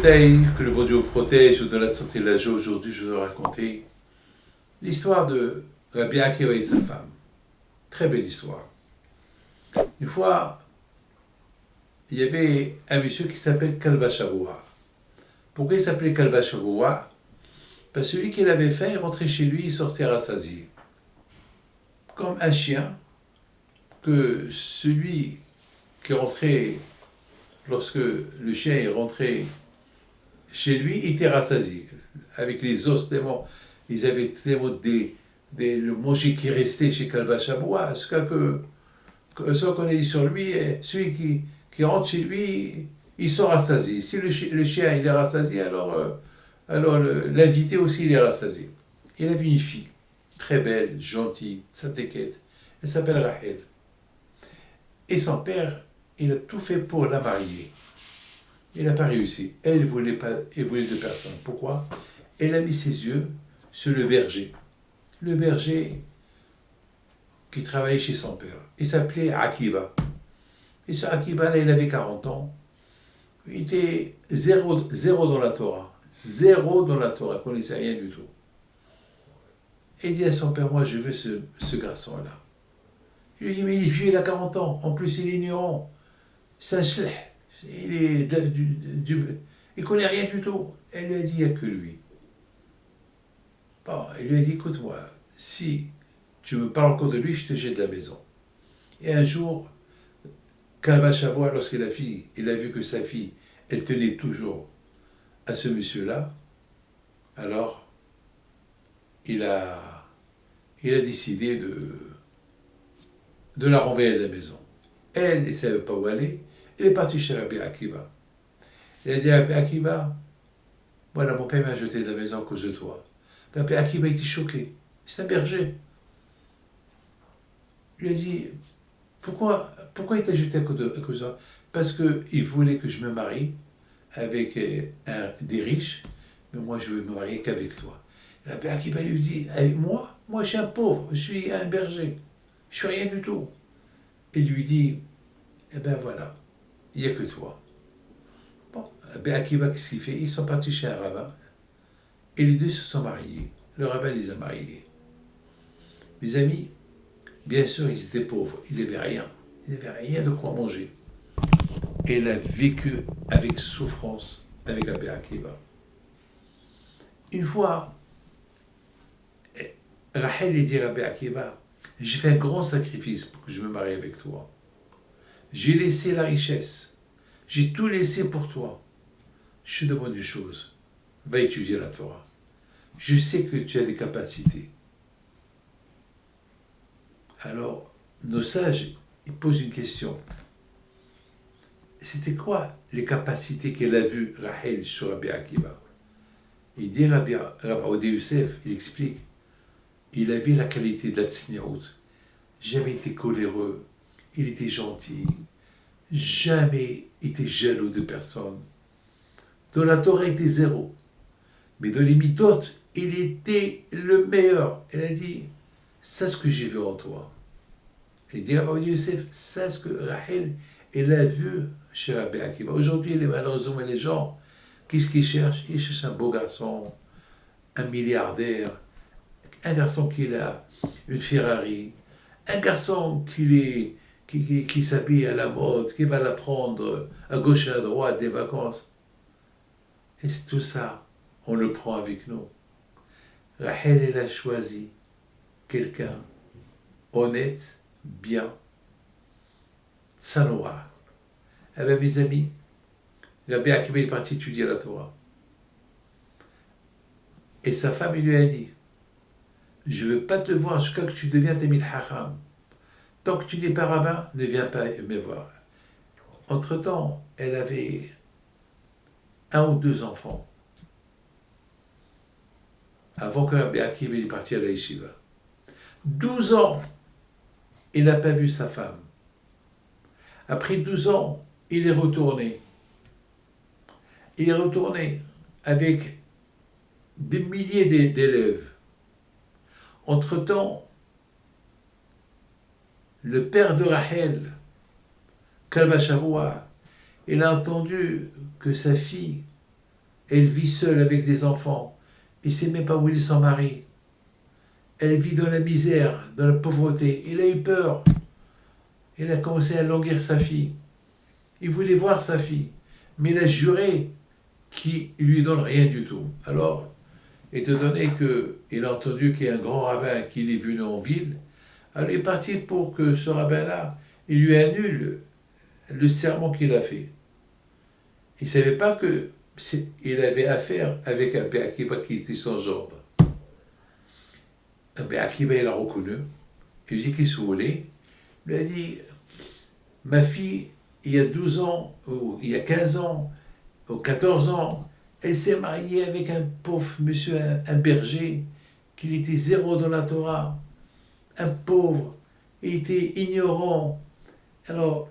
que le bon Dieu vous protège, vous donne la santé de la joie. Aujourd'hui, je vais vous raconter l'histoire de Rabbi Akiva et sa femme. Très belle histoire. Une fois, il y avait un monsieur qui s'appelle Kalba Shavua. Pourquoi il s'appelait Kalba Shavua? Parce que celui qui l'avait fait, il rentrait chez lui, il sortait rassasié. Comme un chien, que celui qui rentrait, lorsque le chien est rentré chez lui, il était rassasié. Avec les os, tellement, ils avaient tellement le manger qui restait chez Kalba Shavua, jusqu'à ce qu'on a dit sur lui, celui qui rentre chez lui, il sort rassasié. Si le chien il est rassasié, alors l'invité aussi il est rassasié. Il avait une fille, très belle, gentille, tzadékette. Elle s'appelle Rachel. Et son père, il a tout fait pour la marier. Il n'a pas réussi. Elle voulait de personne. Pourquoi? Elle a mis ses yeux sur le berger. Le berger qui travaillait chez son père. Il s'appelait Akiba. Et ce Akiba, là, il avait 40 ans. Il était zéro dans la Torah. Zéro dans la Torah. Il ne connaissait rien du tout. Et il dit à son père, moi, je veux ce garçon-là. Il lui dit, mais il est vieux, il a 40 ans. En plus, il est ignorant. C'est un sleh. Il ne connaît rien du tout. Elle lui a dit, il n'y a que lui. Bon, il lui a dit, écoute-moi, si tu me parles encore de lui, je te jette de la maison. Et un jour, Kalba Shavua, lorsqu'il a vu que sa fille, elle tenait toujours à ce monsieur-là, alors il a décidé de la renvoyer de la maison. Elle ne savait pas où aller, elle est partie chez Rabbi Akiva. Elle a dit à Rabbi Akiva, voilà, mon père m'a jeté de la maison à cause de toi. Rabbi Akiva était choqué, c'est un berger. Il lui a dit, pourquoi il t'a jeté à cause de toi? Parce qu'il voulait que je me marie avec des riches, mais moi je veux me marier qu'avec toi. Rabbi Akiva lui dit, avec moi je suis un pauvre, je suis un berger, je suis rien du tout. Il lui dit, eh ben voilà, il n'y a que toi. Bon, Rabbi Akiva, qu'est-ce qu'il fait? Ils sont partis chez un rabbin, et les deux se sont mariés. Le rabbin les a mariés. Mes amis, bien sûr, ils étaient pauvres, ils n'avaient rien. Ils n'avaient rien de quoi manger. Et elle a vécu avec souffrance avec Rabbi Akiva. Une fois, Rachel a dit à Rabbi Akiva, j'ai fait un grand sacrifice pour que je me marie avec toi. J'ai laissé la richesse. J'ai tout laissé pour toi. Je te demande une chose. Va étudier la Torah. Je sais que tu as des capacités. Alors, nos sages, ils posent une question. C'était quoi les capacités qu'elle a vues, Rachel, sur Rabbi Akiva? Il dit, Rabbi Odé Youssef, il explique, il avait la qualité de la tzniut, jamais été coléreux, il était gentil, jamais été jaloux de personne. Dans la Torah, il était zéro. Mais dans les mitzvot, il était le meilleur. Elle a dit, c'est ce que j'ai vu en toi. Elle dit, Rabbi Odé Youssef, c'est ce que Rachel, elle a vu chez Rabbi Akiva. Aujourd'hui, malheureusement, les gens, qu'est-ce qu'ils cherchent? Ils cherchent un beau garçon, un milliardaire, un garçon qui a une Ferrari, un garçon qui s'habille à la mode, qui va la prendre à gauche et à droite des vacances. Et c'est tout ça, on le prend avec nous. Rachel, elle a choisi quelqu'un honnête, bien, sanoa. Eh bien, mes amis, Rabbi Akiva est parti étudier la Torah. Et sa femme, il lui a dit, je ne veux pas te voir jusqu'à ce que tu deviens Tamil Hacham. Tant que tu n'es pas rabbin, ne viens pas me voir. Entre-temps, elle avait 1 ou 2 enfants. Avant que Rabbi Akiva est parti à la yeshiva. 12 ans, il n'a pas vu sa femme. Après 12 ans, il est retourné. Il est retourné avec des milliers d'élèves. Entre-temps, le père de Rachel, Kalba Shavua, il a entendu que sa fille Elle vit seule avec des enfants. Il ne sait même pas où est son mari. Elle vit dans la misère, dans la pauvreté. Il a eu peur. Il a commencé à languir sa fille. Il voulait voir sa fille. Mais il a juré qu'il ne lui donne rien du tout. Alors, étant donné qu'il a entendu qu'il y a un grand rabbin qui est venu en ville, alors il est parti pour que ce rabbin-là, il lui annule le serment qu'il a fait. Il ne savait pas qu'il avait affaire avec un Rabbi Akiva qui était sans ordre. Rabbi Akiva, il l'a reconnu. Il lui dit qu'il se voulait. Il lui a dit, ma fille, il y a 12 ans, ou il y a 15 ans, ou 14 ans, elle s'est mariée avec un pauvre monsieur, un berger, qui était zéro dans la Torah, un pauvre, il était ignorant. Alors,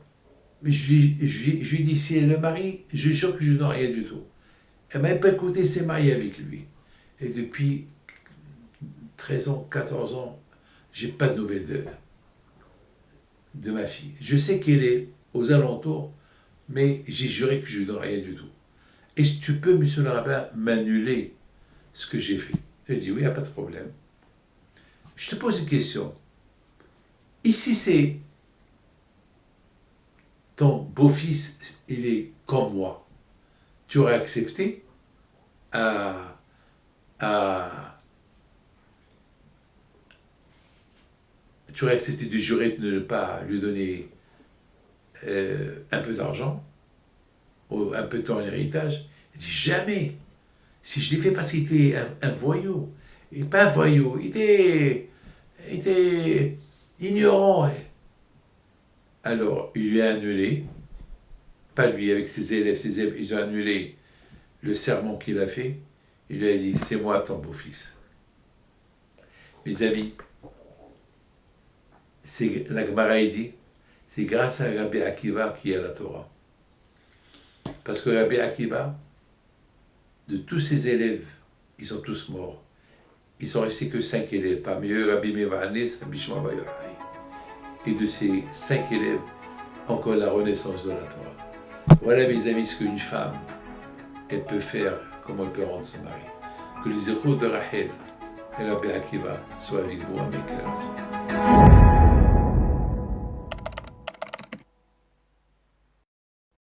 je lui dis, si elle le marie, je jure que je n'ai rien du tout. Elle m'a même pas écouté, s'est mariée avec lui. Et depuis 13 ans, 14 ans, j'ai pas de nouvelles de ma fille. Je sais qu'elle est aux alentours, mais j'ai juré que je ne donne rien du tout. Est-ce que tu peux, monsieur le rabbin, m'annuler ce que j'ai fait? Je dis oui, il n'y a pas de problème. Je te pose une question. Ici, c'est ton beau-fils, il est comme moi. Tu aurais accepté tu aurais accepté de jurer de ne pas lui donner un peu d'argent, ou un peu de ton héritage? Il dit jamais. Si je l'ai fait parce qu'il était un voyou, et pas un voyou, il était ignorant. Alors, il lui a annulé, pas lui, avec ses élèves, ils ont annulé le serment qu'il a fait. Il lui a dit, c'est moi ton beau-fils. Mes amis, la Gemara dit, c'est grâce à Rabbi Akiva qui a la Torah. Parce que Rabbi Akiva, de tous ses élèves, ils sont tous morts. Ils sont restés que 5 élèves. Parmi eux, Rabbi Mevahanes, Rabbi Shmuel Bar Yochai. Et de ces 5 élèves, encore la renaissance de la Torah. Voilà, mes amis, ce qu'une femme, elle peut faire, comment elle peut rendre son mari. Que les échos de Rachel et Rabbi Akiva soient avec vous, avec